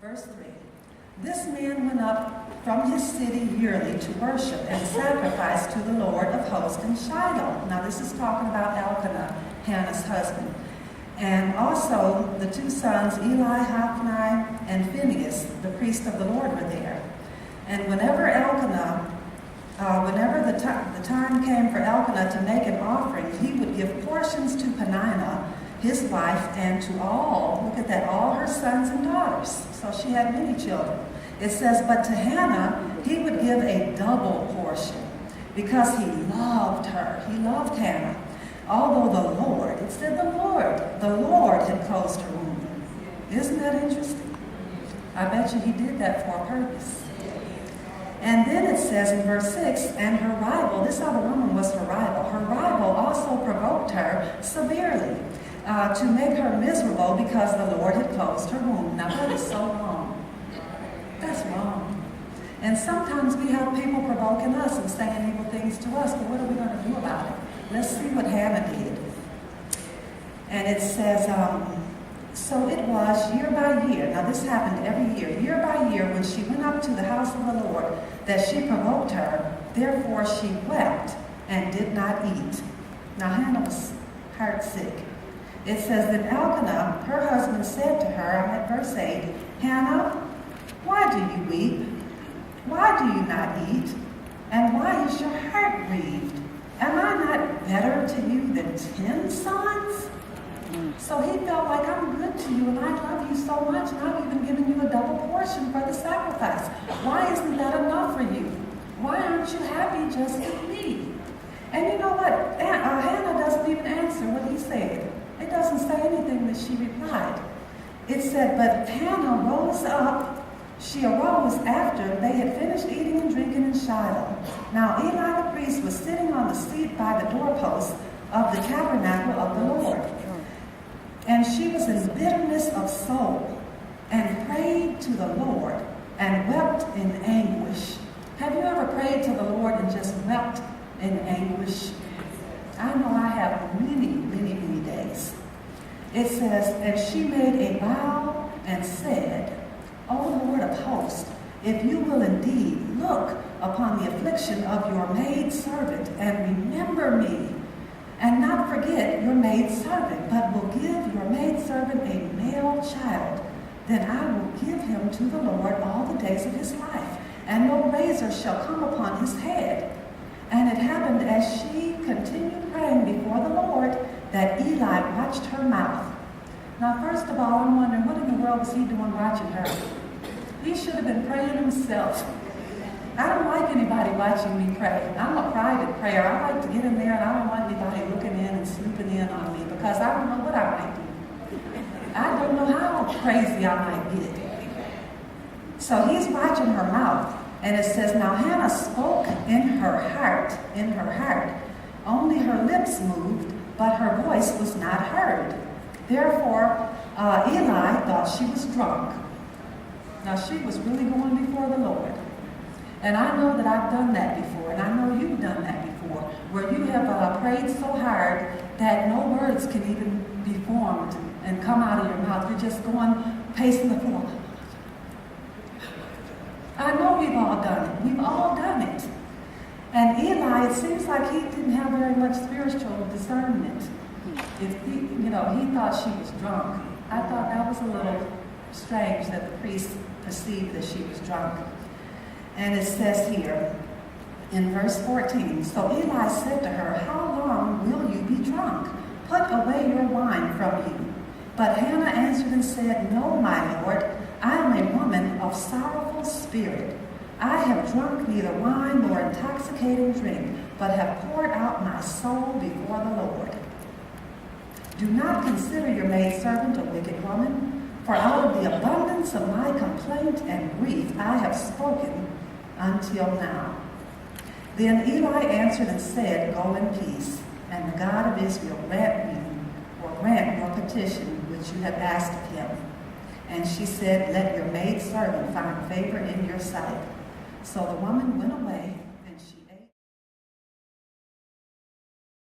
Verse 3. This man went up from his city yearly to worship and sacrifice to the Lord of hosts in Shiloh. Now this is talking about Elkanah, Hannah's husband. And also the two sons, Eli, Hophni, and Phinehas, the priest of the Lord, were there. And whenever the time came for Elkanah to make an offering, he would give portions to Peninnah, his wife, and to all, look at that, all her sons and daughters. So she had many children. It says, but to Hannah, he would give a double portion because he loved her. He loved Hannah. Although the Lord, it said the Lord had closed her womb. Isn't that interesting? I bet you he did that for a purpose. And then it says in verse 6, and her rival, this other woman was her rival also provoked her severely to make her miserable because the Lord had closed her womb. Now that is so wrong. That's wrong. And sometimes we have people provoking us and saying evil things to us, but what are we going to do about it? Let's see what Hannah did. And it says, so it was year by year. Now this happened every year by year, when she went up to the house of the Lord, that she provoked her. Therefore she wept and did not eat. Now Hannah was heart sick. It says that Elkanah, her husband, said to her, I'm at verse 8, Hannah, why do you weep? Why do you not eat? And why is your heart grieved? Am I not better to you than 10 sons? So he felt like, I'm good to you and I love you so much, and I've even given you a double portion for the sacrifice. Why isn't that enough for you? Why aren't you happy just with me? And you know what? Hannah doesn't even answer what he said. It doesn't say anything that she replied. It said, but Hannah rose up. She arose after they had finished eating and drinking in Shiloh. Now Eli the priest was sitting on the seat by the doorpost of the tabernacle of the Lord. And she was in bitterness of soul and prayed to the Lord and wept in anguish. Have you ever prayed to the Lord and just wept in anguish? I know I have many days. It says, and she made a vow and said, O Lord of hosts, if you will indeed look upon the affliction of your maidservant and remember me, and not forget your maidservant, but will give your maidservant a male child, then I will give him to the Lord all the days of his life, and no razor shall come upon his head. And it happened as she continued praying before the Lord, that Eli watched her mouth. Now, first of all, I'm wondering, what in the world was he doing watching her? He should have been praying himself. I don't like anybody watching me pray. I'm a private prayer. I like to get in there, and I don't want anybody looking in and snooping in on me, because I don't know what I might do. I don't know how crazy I might get. So he's watching her mouth. And it says, now Hannah spoke in her heart. Only her lips moved, but her voice was not heard. Therefore, Eli thought she was drunk. Now she was really going before the Lord. And I know that I've done that before, and I know you've done that before, where you have prayed so hard that no words can even be formed and come out of your mouth. You're just going, pacing the floor. I know we've all done it. We've all done it. And Eli, it seems like he didn't have very much spiritual discernment. He thought she was drunk. I thought that was a little strange that the priest perceived that she was drunk. And it says here in verse 14, so Eli said to her, how long will you be drunk? Put away your wine from you. But Hannah answered and said, no, my Lord, I am a woman of sorrowful spirit. I have drunk neither wine nor intoxicating drink, but have poured out my soul before the Lord. Do not consider your maidservant a wicked woman, for out of the abundance of my complaint and grief I have spoken until now. Then Eli answered and said, go in peace, and the God of Israel grant your petition which you have asked of him. And she said, let your maidservant find favor in your sight. So the woman went away